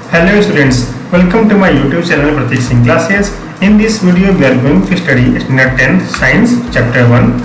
Hello students, welcome to my YouTube channel Pratik Singh Classes. In this video we are going to study Standard 10 Science Chapter 1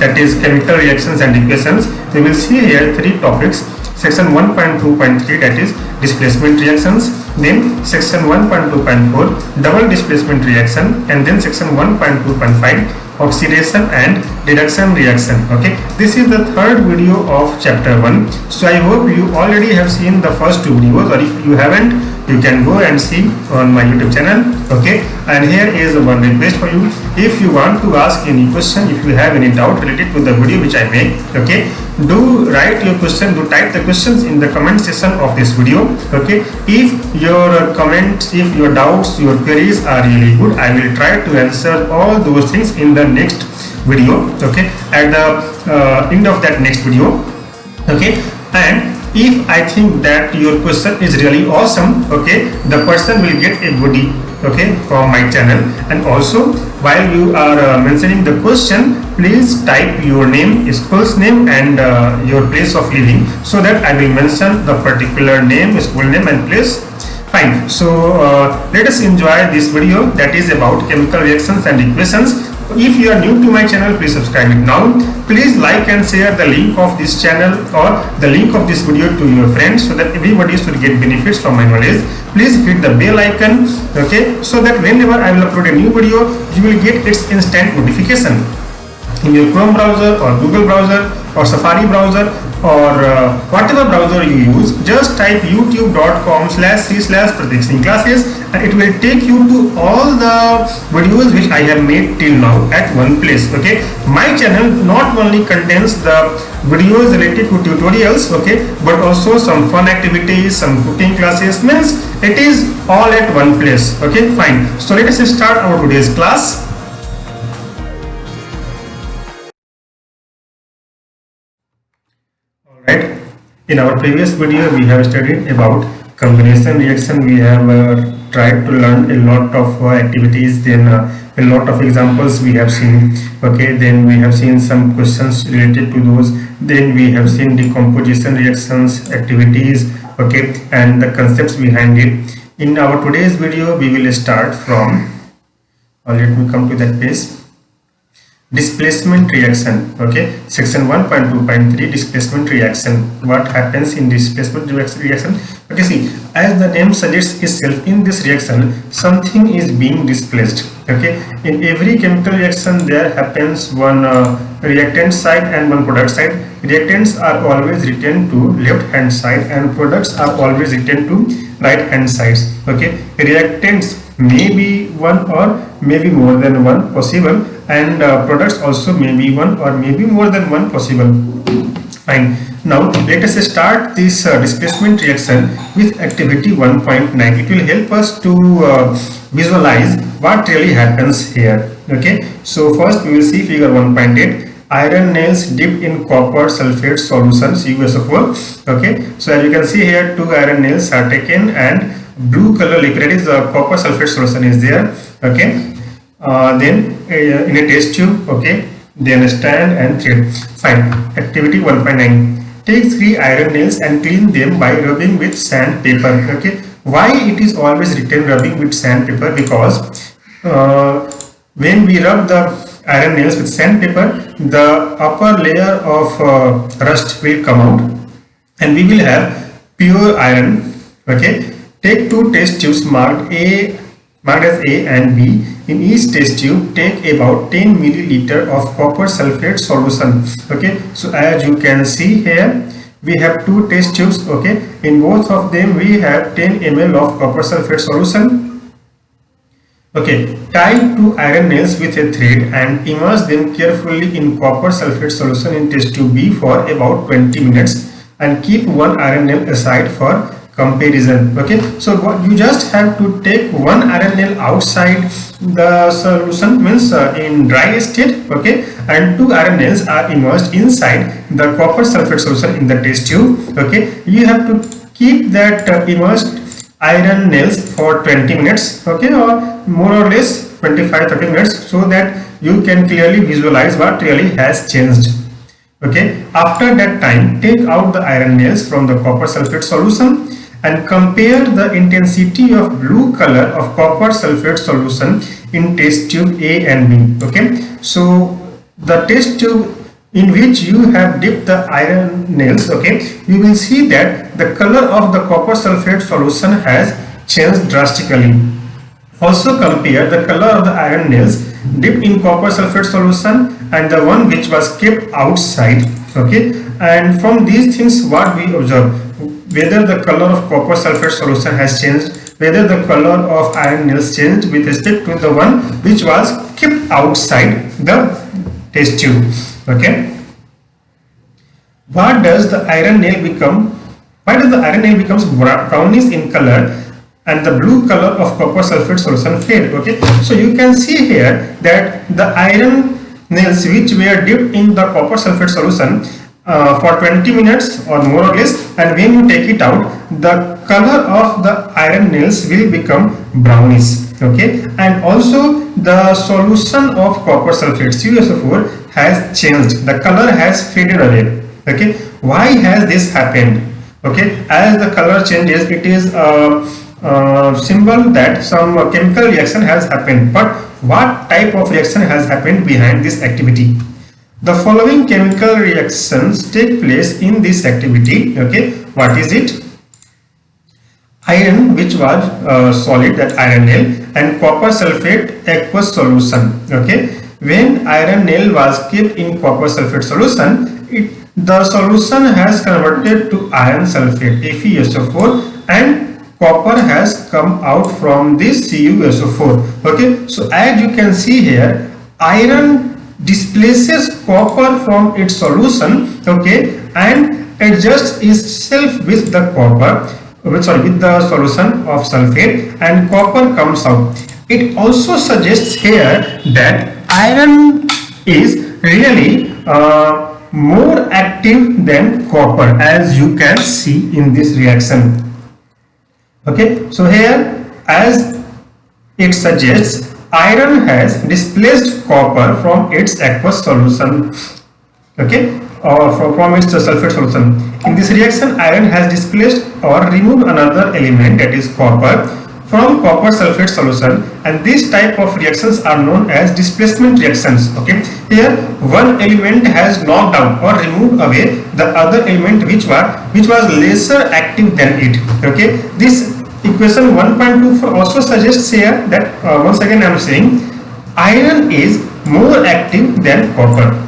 that is Chemical Reactions and Equations. We will see here three topics. Section 1.2.3 that is Displacement Reactions, then Section 1.2.4 Double Displacement Reaction, and then Section 1.2.5 Oxidation and Reduction Reaction. Okay, this is the third video of chapter 1. So I hope you already have seen the first two videos, or if you haven't, you can go and see on my YouTube channel. Okay, and here is one request for you. If you want to ask any question, if you have any doubt related to the video which I make, okay, do write your question, do type the questions in the comment section of this video. Okay, if your comments, if your doubts, your queries are really good, I will try to answer all those things in the next video. Okay, at the end of that next video. Okay, and if I think that your question is really awesome, okay, the person will get a goodie, okay, from my channel. And also while you are mentioning the question, please type your name, school's name, and your place of living, so that I will mention the particular name, school name, and place. Fine. So let us enjoy this video that is about chemical reactions and equations. If you are new to my channel, please subscribe it now. Please like and share the link of this channel or the link of this video to your friends, so that everybody should get benefits from my knowledge. Please hit the bell icon, okay, so that whenever I will upload a new video, you will get its instant notification in your Chrome browser or Google browser or Safari browser or whatever browser you use. Just type youtube.com/c/Pratik Singh Classes, and it will take you to all the videos which I have made till now at one place. Okay, my channel not only contains the videos related to tutorials, okay, but also some fun activities, some cooking classes, means it is all at one place. Okay, fine. So let us start our today's class. Right. In our previous video, we have studied about combination reaction. We have tried to learn a lot of activities, then a lot of examples we have seen. Okay, then we have seen some questions related to those. Then we have seen decomposition reactions, activities, okay, and the concepts behind it. In our today's video, we will start from, let me come to that page. Displacement reaction. Okay, section 1.2.3 displacement reaction. What happens in displacement reaction? Okay, see, as the name suggests itself, in this reaction something is being displaced. Okay, in every chemical reaction there happens one reactant side and one product side. Reactants are always written to left hand side and products are always written to right hand sides. Okay, reactants may be one or maybe more than one possible, and products also may be one or maybe more than one possible. Fine. Now let us start this displacement reaction with activity 1.9. It will help us to visualize what really happens here. Okay, so first we will see figure 1.8. Iron nails dipped in copper sulfate solution CuSO4. Okay, so as you can see here, two iron nails are taken and blue color liquid, that is copper sulfate solution is there. Okay, then in a test tube, okay, then stand and thread. Fine. Activity 1.9. Take 3 iron nails and clean them by rubbing with sandpaper. Okay, why it is always written rubbing with sandpaper? Because when we rub the iron nails with sandpaper, the upper layer of rust will come out and we will have pure iron. Okay, take 2 test tubes marked as A and B. In each test tube, take about 10 milliliter of copper sulfate solution. Okay, so as you can see here, we have 2 test tubes. Okay, in both of them we have 10 ml of copper sulfate solution. Okay, tie 2 iron nails with a thread and immerse them carefully in copper sulfate solution in test tube B for about 20 minutes and keep 1 iron nail aside for comparison. Okay, so what you just have to take 1 iron nail outside the solution, means in dry state, okay, and 2 iron nails are immersed inside the copper sulfate solution in the test tube. Okay, you have to keep that immersed iron nails for 20 minutes, okay, or more or less 25-30 minutes, so that you can clearly visualize what really has changed. Okay, after that time, take out the iron nails from the copper sulfate solution and compare the intensity of blue color of copper sulfate solution in test tube A and B. Okay, so the test tube in which you have dipped the iron nails, okay, you will see that the color of the copper sulfate solution has changed drastically. Also compare the color of the iron nails dipped in copper sulfate solution and the one which was kept outside. Okay, and from these things what we observe, whether the color of copper sulfate solution has changed, whether the color of iron nails changed with respect to the one which was kept outside the test tube. Okay, what does the iron nail become? Why does the iron nail becomes brownish in color and the blue color of copper sulfate solution fade? Okay, so you can see here that the iron nails which were dipped in the copper sulfate solution for 20 minutes or more or less, and when you take it out, the color of the iron nails will become brownish. Okay, and also the solution of copper sulfate CuSO4 has changed, the color has faded away. Okay, why has this happened? Okay, as the color changes, it is a symbol that some chemical reaction has happened, but what type of reaction has happened behind this activity? The following chemical reactions take place in this activity. Okay, what is it? Iron, which was solid, that iron nail, and copper sulfate aqueous solution. Okay, when iron nail was kept in copper sulfate solution, the solution has converted to iron sulfate FeSO4 and copper has come out from this CuSO4. Okay, so as you can see here, iron displaces copper from its solution, okay, and adjusts itself with the copper, with the solution of sulfate, and copper comes out. It also suggests here that iron is really more active than copper, as you can see in this reaction. Okay, so here as it suggests, iron has displaced copper from its aqueous solution, okay, or from its sulfate solution. In this reaction, iron has displaced or removed another element, that is copper, from copper sulfate solution, and this type of reactions are known as displacement reactions. Okay, here one element has knocked out or removed away the other element which was lesser active than it. Okay, this equation 1.24 also suggests here that once again I am saying iron is more active than copper.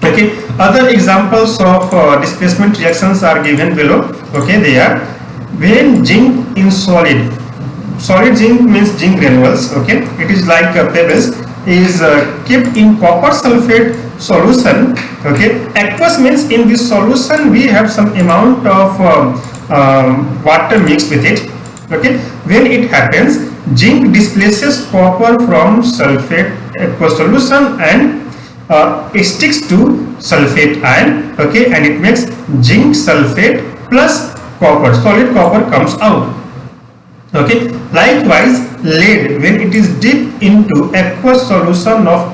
Okay, other examples of displacement reactions are given below. Okay, they are when zinc in solid zinc means zinc granules, okay, it is like pebbles, is kept in copper sulfate solution. Okay, aqueous means in this solution we have some amount of water mixed with it. Okay, when it happens, zinc displaces copper from sulfate aqueous solution and it sticks to sulfate ion. Okay, and it makes zinc sulfate plus copper, solid copper comes out. Okay, likewise lead, when it is dipped into aqueous solution of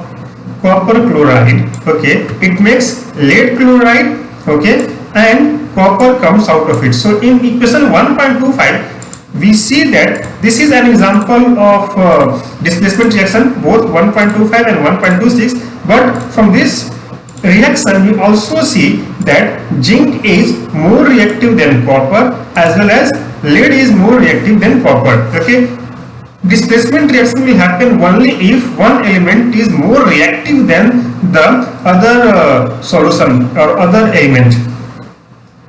copper chloride, okay, it makes lead chloride, okay, and copper comes out of it. So in equation 1.25 we see that this is an example of displacement reaction, both 1.25 and 1.26, but from this reaction we also see that zinc is more reactive than copper, as well as lead is more reactive than copper. Okay, displacement reaction will happen only if one element is more reactive than the other solution or other element.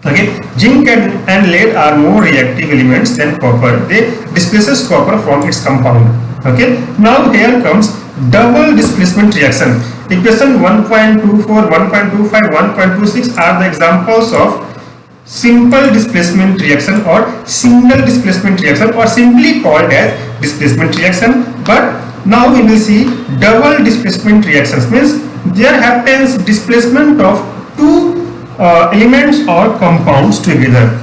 Okay, zinc and lead are more reactive elements than copper. They displaces copper from its compound. Okay, now here comes double displacement reaction. Equation 1.24, 1.25, 1.26 are the examples of simple displacement reaction or single displacement reaction, or simply called as displacement reaction. But now we will see double displacement reactions, means there happens displacement of two elements or compounds together.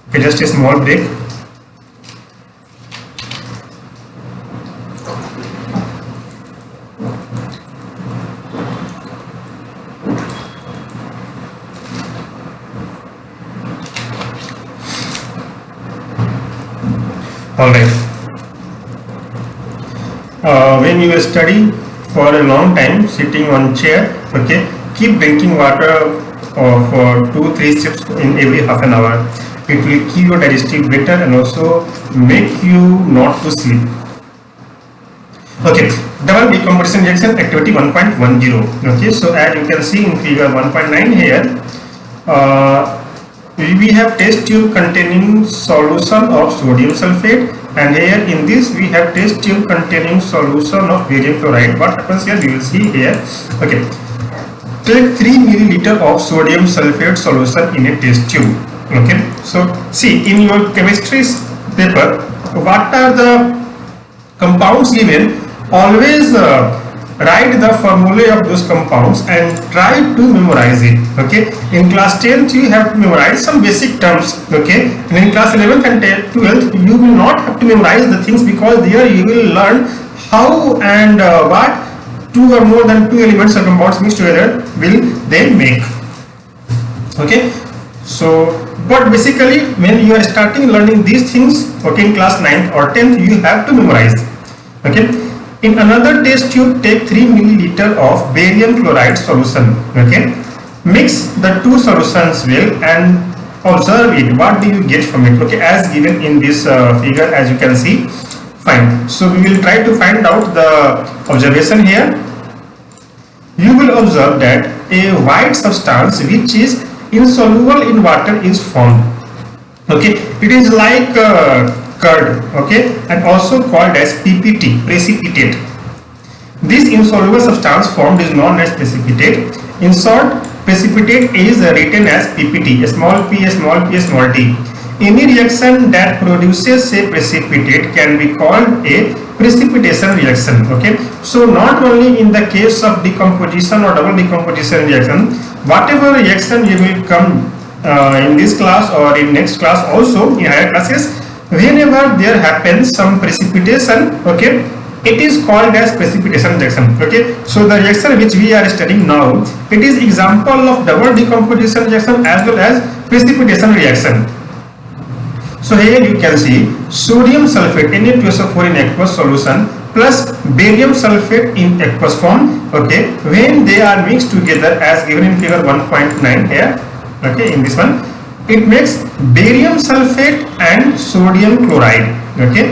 Okay, just a small break. All right. When you study for a long time sitting on chair, okay, keep drinking water for 2-3 sips in every half an hour. It will keep your digestive better and also make you not to sleep. Okay, double decomposition reaction activity 1.10. Okay, so as you can see in figure 1.9 here, we have test tube containing solution of sodium sulfate, and here in this we have test tube containing solution of barium chloride. What happens here, we will see here. Okay, take 3 milliliter of sodium sulfate solution in a test tube. Okay, so see in your chemistry paper what are the compounds given. Always write the formulae of those compounds and try to memorize it. Okay, in class 10th you have to memorize some basic terms. Okay, and in class 11th and 12th you will not have to memorize the things, because there you will learn how and what two or more than two elements or compounds mixed together will they make. Okay, so but basically when you are starting learning these things, okay, in class 9th or 10th you have to memorize. Okay, in another test tube take 3 milliliter of barium chloride solution. Okay, mix the two solutions well and observe it. What do you get from it? Okay, as given in this figure, as you can see. Fine, so we will try to find out the observation here. You will observe that a white substance which is insoluble in water is formed. Okay, it is like curd, okay, and also called as PPT, precipitate. This insoluble substance formed is known as precipitate. In short, precipitate is written as PPT, a small p, a small p, a small t. Any reaction that produces a precipitate can be called a precipitation reaction. Okay, so not only in the case of decomposition or double decomposition reaction, whatever reaction you will come in this class or in next class also in higher classes, whenever there happens some precipitation, okay, it is called as precipitation reaction. Okay, so the reaction which we are studying now, it is example of double decomposition reaction as well as precipitation reaction. So here you can see sodium sulfate Na2SO4 in aqueous solution plus barium sulfate in aqueous form. Okay, when they are mixed together as given in figure 1.9 here, okay, in this one, it makes barium sulfate and sodium chloride, okay,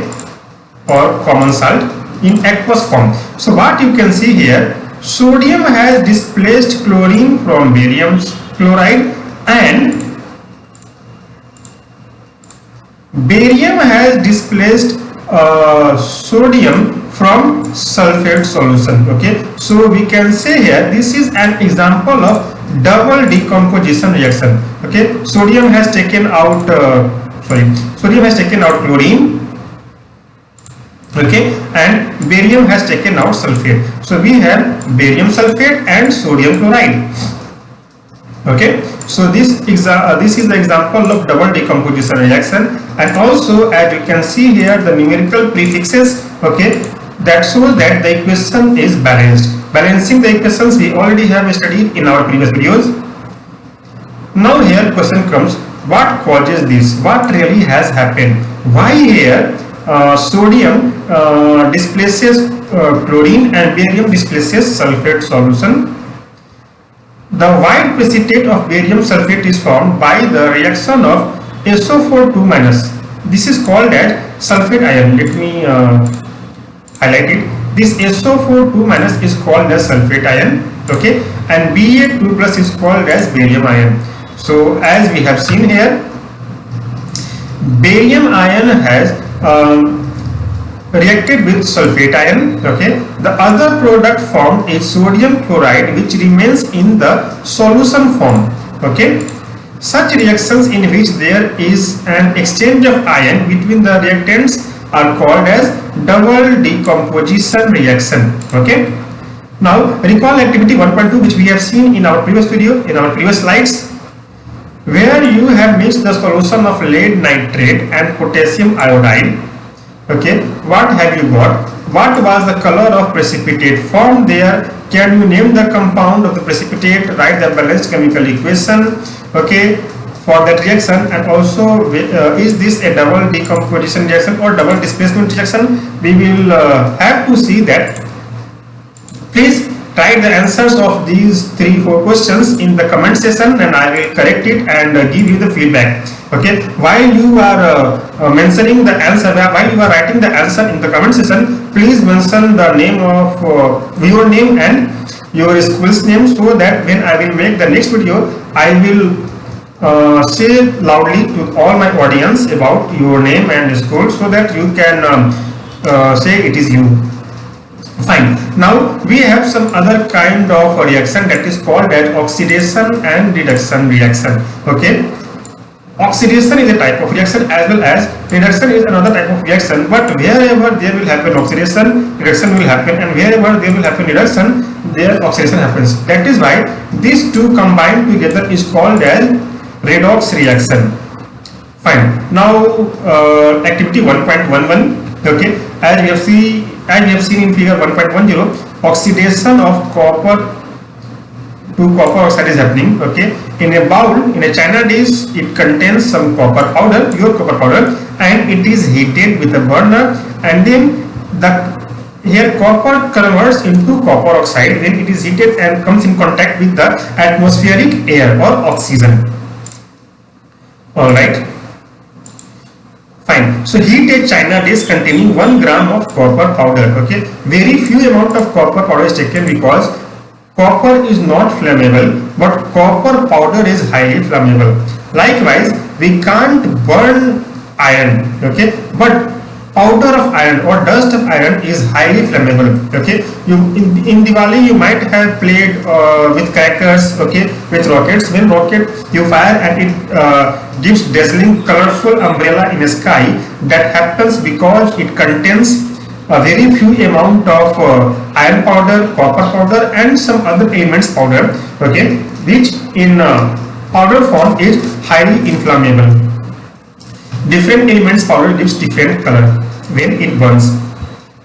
or common salt in aqueous form. So what you can see here, sodium has displaced chlorine from barium chloride and barium has displaced sodium from sulfate solution. Okay, so we can say here this is an example of double decomposition reaction. Okay, sodium has taken out sodium has taken out chlorine, okay, and barium has taken out sulfate. So we have barium sulfate and sodium chloride. Okay, so this is the example of double decomposition reaction, and also as you can see here the numerical prefixes, okay, that shows that the equation is balanced. Balancing the equations we already have studied in our previous videos. Now here question comes, what causes this? What really has happened? Why here sodium displaces chlorine and barium displaces sulfate solution? The white precipitate of barium sulfate is formed by the reaction of SO4 2-. This is called as sulfate ion. Let me highlight it. This SO4 2- is called as sulfate ion, okay, and Ba2+ is called as barium ion. So as we have seen here, barium ion has reacted with sulfate ion. Okay, the other product formed is sodium chloride, which remains in the solution form. Okay, such reactions in which there is an exchange of ion between the reactants are called as double decomposition reaction. Okay, now recall activity 1.2 which we have seen in our previous video, in our previous slides, where you have mixed the solution of lead nitrate and potassium iodide. Okay, what have you got? What was the color of precipitate formed there? Can you name the compound of the precipitate? Write the balanced chemical equation. Okay, for that reaction, and also is this a double decomposition reaction or double displacement reaction? We will have to see that. Please write the answers of these 3-4 questions in the comment section, and I will correct it and give you the feedback. Okay, while you are mentioning the answer, while you are writing the answer in the comment section, please mention the name of your name and your school's name, so that when I will make the next video, I will say loudly to all my audience about your name and school, so that you can say it is you. Fine. Now we have some other kind of reaction that is called as oxidation and reduction reaction. Okay, oxidation is a type of reaction as well as reduction is another type of reaction, but wherever there will happen oxidation, reduction will happen, and wherever there will happen reduction, there oxidation happens. That is why these two combined together is called as redox reaction. Fine. Now activity 1.11. okay, as we have seen in figure 1.10, oxidation of copper to copper oxide is happening. Okay, in a bowl, in a china dish, it contains some copper powder, pure copper powder, and it is heated with a burner, and then here copper converts into copper oxide when it is heated and comes in contact with the atmospheric air or oxygen. All right. Fine. So heat a china dish containing 1 gram of copper powder. Okay, very few amount of copper powder is taken because copper is not flammable, but copper powder is highly flammable. Likewise, we can't burn iron. Okay, but powder of iron or dust of iron is highly flammable. Okay, you in Diwali you might have played with crackers. Okay, with rockets. When rocket you fire and it gives dazzling colorful umbrella in the sky, that happens because it contains a very few amount of iron powder, copper powder, and some other elements powder. Okay, which in powder form is highly inflammable. Different elements powder gives different color when it burns.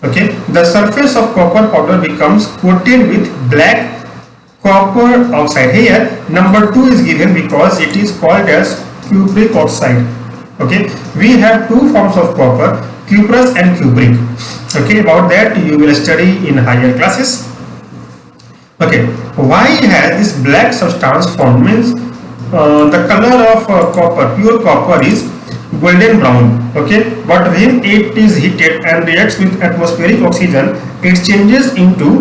Okay, the surface of copper powder becomes coated with black copper oxide. Here number 2 is given because it is called as cupric oxide. Okay, we have two forms of copper, cuprous and cupric. Okay, about that you will study in higher classes. Okay, why has this black substance formed? Means the color of copper, pure copper, is golden brown. Okay, but when it is heated and reacts with atmospheric oxygen, it changes into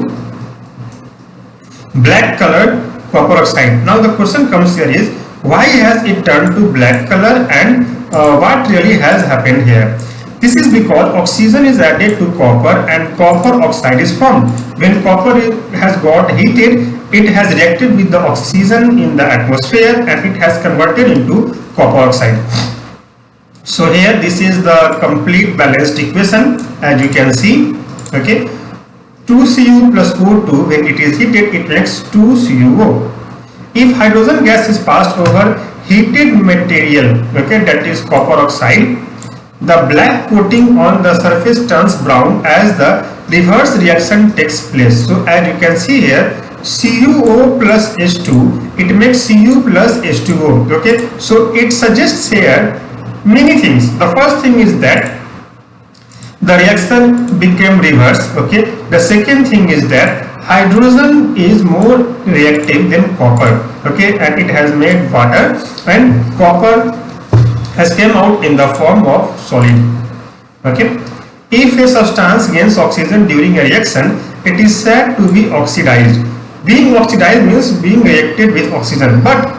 black colored copper oxide. Now the question comes here is, why has it turned to black color, and what really has happened here? This is because oxygen is added to copper and copper oxide is formed. When copper has got heated, it has reacted with the oxygen in the atmosphere and it has converted into copper oxide. So here this is the complete balanced equation, as you can see. Okay, 2Cu plus O2, when it is heated, it makes 2CuO. If hydrogen gas is passed over heated material, okay, that is copper oxide, the black coating on the surface turns brown as the reverse reaction takes place. So as you can see here, CuO plus H2, it makes Cu plus H2O. Okay, so it suggests here many things. The first thing is that the reaction became reverse. Okay, the second thing is that hydrogen is more reactive than copper. Okay, and it has made water, and copper has came out in the form of solid. Okay, if a substance gains oxygen during a reaction, it is said to be oxidized. Being oxidized means being reacted with oxygen, but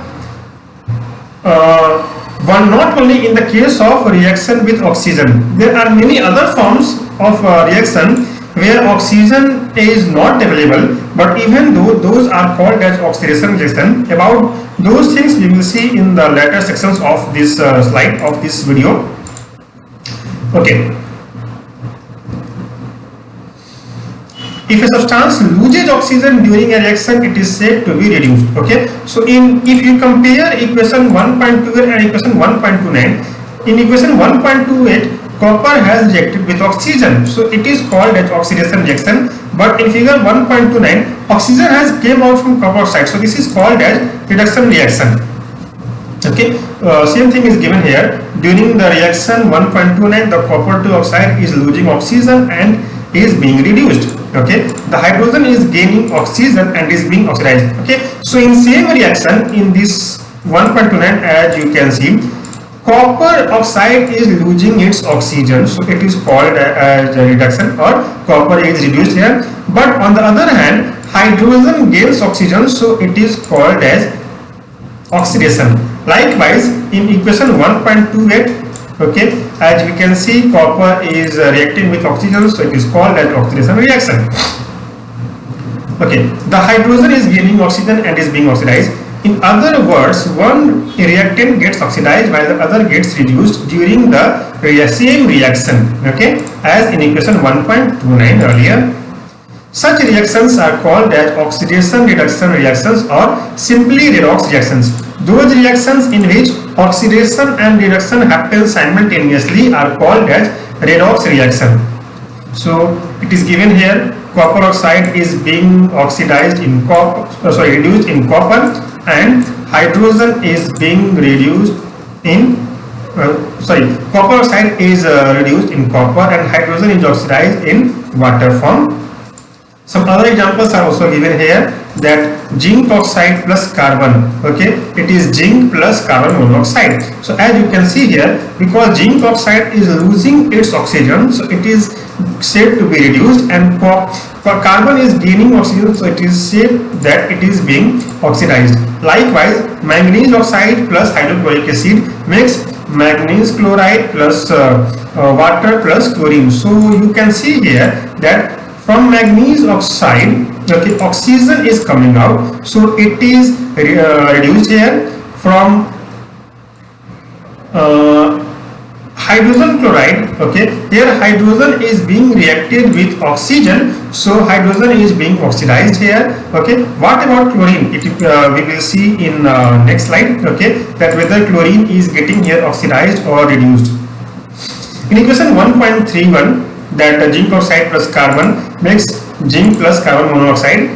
not only in the case of reaction with oxygen. There are many other forms of reaction where oxygen is not available, but even though those are called as oxidation reaction. About those things we will see in the later sections of this slide of this video. Okay, if a substance loses oxygen during a reaction, it is said to be reduced. Okay, so if you compare equation 1.28 and equation 1.29, in equation 1.28 copper has reacted with oxygen, so it is called as oxidation reaction. But in figure 1.29, oxygen has came out from copper oxide, so this is called as reduction reaction. Okay, same thing is given here. During the reaction 1.29, the copper 2 oxide is losing oxygen and is being reduced. Okay, the hydrogen is gaining oxygen and is being oxidized. Okay, so in same reaction in this 1.29, as you can see, copper oxide is losing its oxygen, so it is called as a reduction, or copper is reduced here. But on the other hand, hydrogen gains oxygen, so it is called as oxidation. Likewise, in equation 1.28, okay, as we can see, copper is reacting with oxygen, so it is called as oxidation reaction. Okay, the hydrogen is gaining oxygen and is being oxidized. In other words, one reactant gets oxidized while the other gets reduced during the same reaction, okay, as in equation 1.29 earlier. Such reactions are called as oxidation reduction reactions or simply redox reactions. Those reactions in which oxidation and reduction happen simultaneously are called as redox reaction. So it is given here, copper oxide is being oxidized in reduced in copper, and hydrogen is being reduced in copper oxide is reduced in copper and hydrogen is oxidized in water form. Some other examples are also given here, that zinc oxide plus carbon, okay, it is zinc plus carbon monoxide. So as you can see here, because zinc oxide is losing its oxygen, so it is said to be reduced, and for carbon is gaining oxygen, so it is said that it is being oxidized. Likewise, manganese oxide plus hydrochloric acid makes manganese chloride plus water plus chlorine. So you can see here that from manganese oxide, okay, oxygen is coming out, so it is reduced here. From hydrogen chloride, okay, here hydrogen is being reacted with oxygen, so hydrogen is being oxidized here. Okay, what about chlorine? We will see in next slide, okay, that whether chlorine is getting here oxidized or reduced. In equation 1.31, that zinc oxide plus carbon makes zinc plus carbon monoxide.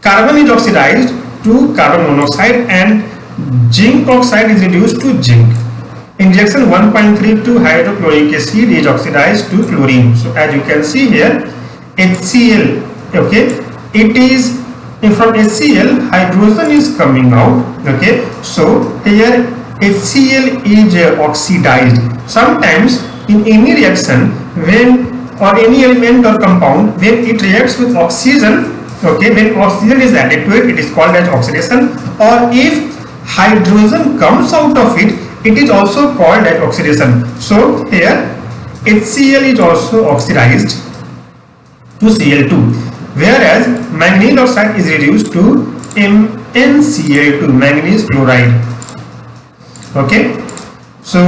Carbon is oxidized to carbon monoxide and zinc oxide is reduced to zinc. In reaction 1.32, hydrochloric acid is oxidized to chlorine. So as you can see here, HCl, okay, it is from HCl hydrogen is coming out, okay, so here HCl is oxidized. Sometimes in any reaction, when or any element or compound, when it reacts with oxygen, okay, when oxygen is added to it, it is called as oxidation, or if hydrogen comes out of it, it is also called as oxidation. So here HCl is also oxidized to Cl2, whereas manganese oxide is reduced to MnCl2, manganese chloride. Okay, so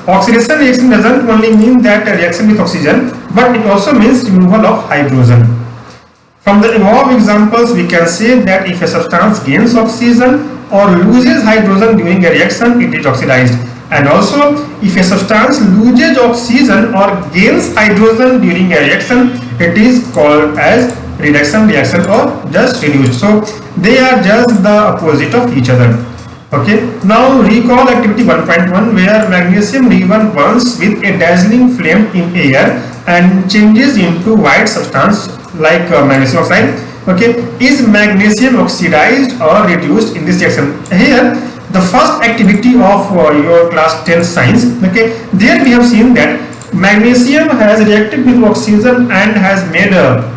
oxidation reaction doesn't only mean that a reaction with oxygen, but it also means removal of hydrogen. From the above examples, we can say that if a substance gains oxygen or loses hydrogen during a reaction, it is oxidized. And also, if a substance loses oxygen or gains hydrogen during a reaction, it is called as reduction reaction or just reduced. So they are just the opposite of each other. Okay, now recall activity 1.1, where magnesium ribbon burns with a dazzling flame in air and changes into white substance like magnesium oxide. Okay, is magnesium oxidized or reduced in this reaction? Here the first activity of your class 10 science, okay, there we have seen that magnesium has reacted with oxygen and has made a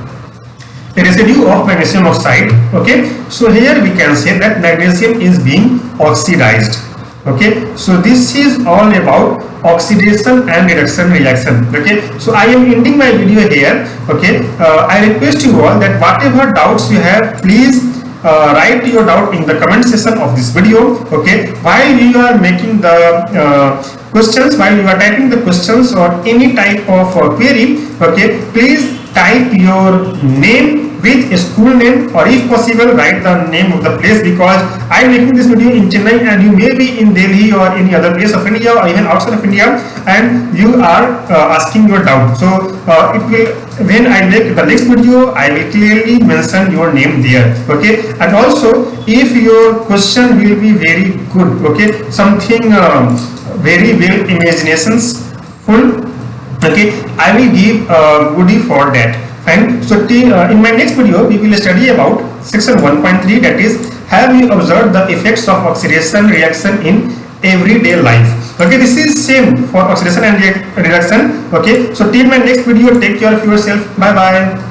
residue of magnesium oxide. Okay, so here we can say that magnesium is being oxidized. Okay, so this is all about oxidation and reduction reaction. Okay, so I am ending my video here. Okay, I request you all that whatever doubts you have, please write your doubt in the comment section of this video. Okay, while you are making the questions, while you are typing the questions or any type of query, okay, please type your name, with a school name, or if possible write the name of the place, because I am making this video in Chennai and you may be in Delhi or any other place of India or even outside of India, and you are asking your doubt. So it will, when I make the next video, I will clearly mention your name there. Okay, and also if your question will be very good, okay, something very well imaginations full, okay, I will give a goodie for that. Fine. So in my next video we will study about section 1.3, that is, have you observed the effects of oxidation reaction in everyday life. Okay, this is same for oxidation and reduction. Okay, so till my next video, take care of yourself. Bye bye.